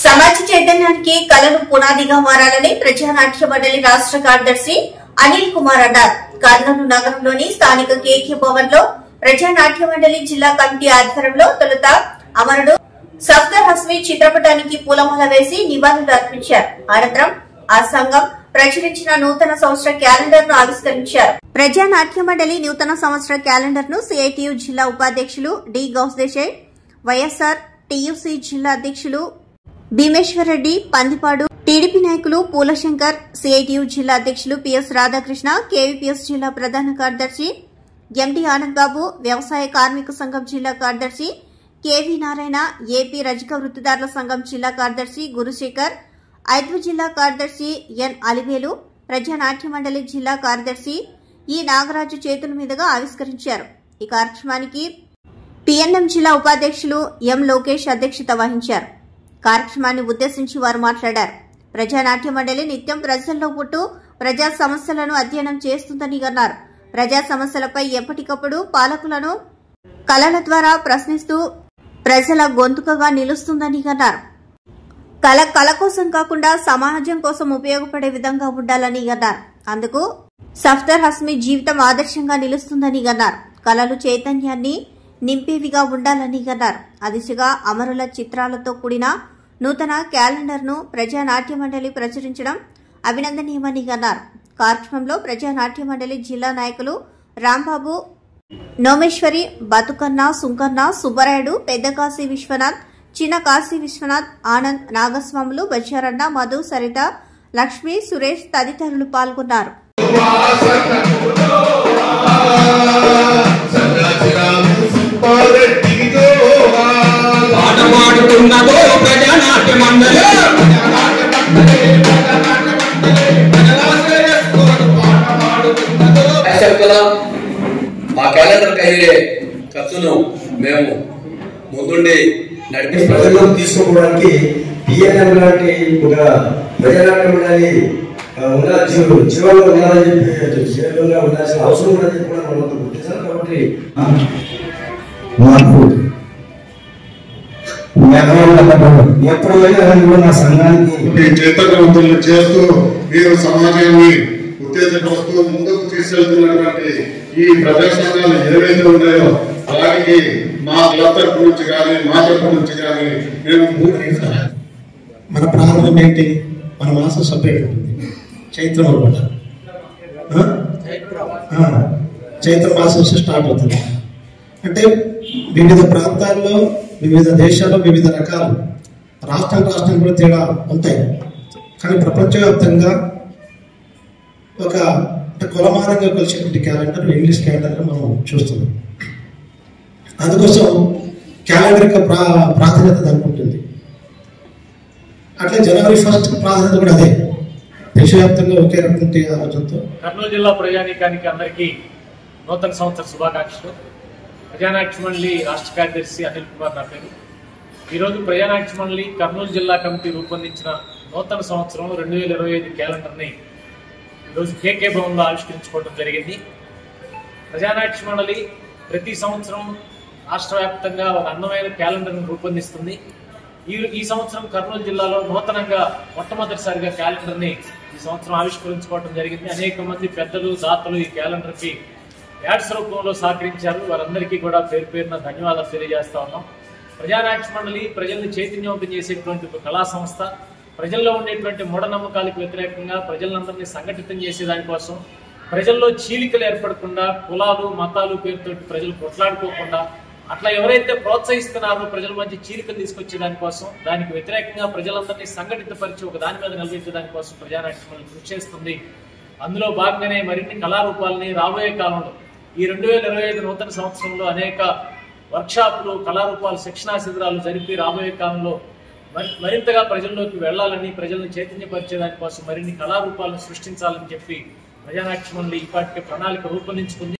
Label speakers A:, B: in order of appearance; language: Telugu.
A: సమాజ చైతన్యానికి కళలు పునాదిగా మారాలని ప్రజానాట్య మండలి రాష్ట్ర కార్యదర్శి అనిల్ కుమార్ అన్నారు. కర్నూలు నగరంలోని స్థానిక కేకే భవన్ లో ప్రజానాట్య మండలి జిల్లా కమిటీ ఆధ్వర్యంలో తొలుత అమరుడు సఫ్దర్ హస్మి చిత్రపటానికి పూలమాల వేసి నివాళులు అర్పించారు. అనంతరం ఆ సంఘం ప్రచురించిన నూతన సంవత్సర క్యాలెండర్ ను ఆవిష్కరించారు. ప్రజానాట్య మండలి నూతన సంవత్సర క్యాలెండర్ ను సిఐటియు జిల్లా ఉపాధ్యక్షులు డి గౌస్దేశాయ్, వైఎస్ఆర్ టియుసి జిల్లా అధ్యక్షులు భీమేశ్వర్ రెడ్డి పందిపాడు, టీడీపీ నాయకులు పూలశంకర్, సిఐటియు జిల్లా అధ్యక్షులు పిఎస్ రాధాకృష్ణ, కేవీపీఎస్ జిల్లా ప్రధాన కార్యదర్శి ఎండి ఆనంద్ బాబు, వ్యవసాయ కార్మిక సంఘం జిల్లా కార్యదర్శి కెవి నారాయణ, ఏపీ రజక వృత్తిదారుల సంఘం జిల్లా కార్యదర్శి గురుశేఖర్, ఐద్వ జిల్లా కార్యదర్శి ఎన్ అలివేలు, ప్రజానాట్య మండలి జిల్లా కార్యదర్శి ఈ నాగరాజు చేతుల మీదుగా ఆవిష్కరించారు. ఈ కార్యక్రమానికి పిఎన్ఎం జిల్లా ఉపాధ్యక్షులు ఎం లోకేష్ అధ్యక్షత వహించారు. కార్యక్రమాన్ని ఉద్దేశించి వారు మాట్లాడారు. ప్రజానాట్య మండలి నిత్యం ప్రజల్లో పుట్టు ప్రజా సమస్యలను అధ్యయనం చేస్తుందని అన్నారు. ప్రజా సమస్యలపై ఎప్పటికప్పుడు పాలకులను కళల ద్వారా ప్రశ్నిస్తూ ప్రజల గొంతుకగా నిలుస్తుందని అన్నారు. కళ కోసం కాకుండా సమాజం కోసం ఉపయోగపడే విధంగా ఉండాలని అన్నారు. అందుకు సఫ్దర్ హస్మి జీవితం ఆదర్శంగా నిలుస్తుందని అన్నారు. కళలు చైతన్యాన్ని నింపేవిగా ఉండాలని అన్నారు. ఆ దిశగా అమరుల చిత్రాలతో కూడిన నూతన క్యాలెండర్ ను ప్రజానాట్య మండలి ప్రచురించడం అభినందనీయమని అన్నారు. కార్యక్రమంలో ప్రజానాట్య మండలి జిల్లా నాయకులు రాంబాబు, నోమేశ్వరి, బతుకన్న, సుంకన్న, సుబ్బరాయుడు, పెద్ద కాశీ విశ్వనాథ్, చిన్న కాశీ విశ్వనాథ్, ఆనంద్, నాగస్వాములు, బచ్చారన్న, మధు, సరిత, లక్ష్మి, సురేష్ తదితరులు పాల్గొన్నారు.
B: ఆ క్యాలెండర్ అయ్యే ఖర్చును మేము ముందుండి నడిపి
C: ప్రజల్లోకి తీసుకోవడానికి పిఎన్ఎం లాంటి ఒక ప్రజానాట్య మండలి జీవంలో ఉండాలని చెప్పి జీవంగా ఉండాల్సిన అవసరం ఉందని చెప్పి కూడా మనం గుర్తించాలి. కాబట్టి ఎప్పుడైనా నా సంఘానికి
D: చైతన్యవంతులు చేస్తూ మీరు సమాజాన్ని ఉత్తేజపరుస్తూ ముందుకు తీసుకెళ్తున్నటువంటి ఈ ప్రజా సంఘాలు ఏవైతే ఉన్నాయో వారికి మా క్లబ్ తరపు నుంచి కానీ మా తరపు నుంచి కానీ మేము
E: మన ప్రారంభం ఏంటి? మన మాసం సపరేట్ ఉంటుంది. చైత్రం అనమాట. చైత్ర మాసం స్టార్ట్ అవుతుంది. అంటే వివిధ ప్రాంతాల్లో, వివిధ దేశాల్లో వివిధ రకాలు, రాష్ట్రం కూడా తేడా ఉంటాయి. కానీ ప్రపంచవ్యాప్తంగా ఒక కులమానంగా కలిసినటువంటి క్యాలెండర్ ఇంగ్లీష్ క్యాలెండర్ మనం చూస్తున్నాం. అందుకోసం క్యాలెండర్ యొక్క ప్రాధాన్యత దానికి ఉంటుంది. అట్లే జనవరి 1 ప్రాధాన్యత కూడా అదే. దేశవ్యాప్తంగా ఒకే రకం ఆలోచనతో
F: కర్నూలు జిల్లా ప్రజానీకానికి అందరికీ నూతన సంవత్సర శుభాకాంక్షలు. ప్రజానాట్య మండలి రాష్ట్ర కార్యదర్శి అనిల్ కుమార్ నా పేరు. ఈరోజు ప్రజానాట్య మండలి కర్నూలు జిల్లా కమిటీ రూపొందించిన నూతన సంవత్సరం 2025 క్యాలెండర్ని ఈరోజు కేకే భవన్లో ఆవిష్కరించుకోవడం జరిగింది. ప్రజానాట్య మండలి ప్రతి సంవత్సరం రాష్ట్ర వ్యాప్తంగా ఒక అందమైన క్యాలెండర్ను రూపొందిస్తుంది. ఈ సంవత్సరం కర్నూలు జిల్లాలో నూతనంగా మొట్టమొదటిసారిగా క్యాలెండర్ని ఈ సంవత్సరం ఆవిష్కరించుకోవడం జరిగింది. అనేక మంది పెద్దలు, దాతలు ఈ క్యాలెండర్కి యాడ్స్ రూపంలో సహకరించారు. వారందరికీ కూడా పేరు పేరున ధన్యవాదాలు తెలియజేస్తా ఉన్నాం. ప్రజానాట్య మండలి ప్రజల్ని చైతన్యవంతం చేసేటువంటి ఒక కళా సంస్థ. ప్రజల్లో ఉండేటువంటి మూఢనమ్మకాలకు వ్యతిరేకంగా ప్రజలందరినీ సంఘటితం చేసే దానికోసం, ప్రజల్లో చీలికలు ఏర్పడకుండా, కులాలు మతాలు పేరుతో ప్రజలు కొట్లాడుకోకుండా, అట్లా ఎవరైతే ప్రోత్సహిస్తున్నారో ప్రజల మధ్య చీలికలు తీసుకొచ్చే దానికోసం, దానికి వ్యతిరేకంగా ప్రజలందరినీ సంఘటితపరిచి ఒక దాని మీద నిలబెట్టే దానికోసం ప్రజానాట్య మండలి కృషి చేస్తుంది. అందులో భాగంగానే మరిన్ని కళారూపాలని రాబోయే కాలంలో ఈ 2025 నూతన సంవత్సరంలో అనేక వర్క్షాపులు, కళారూపాలు, శిక్షణా శిబిరాలు జరిపి రాబోయే కాలంలో మరింతగా ప్రజల్లోకి వెళ్లాలని, ప్రజలను చైతన్యపరిచే దానికోసం మరిన్ని కళారూపాలను సృష్టించాలని చెప్పి ప్రజానాట్య మండలి ఇప్పటికే ప్రణాళిక రూపొందించుకుంది.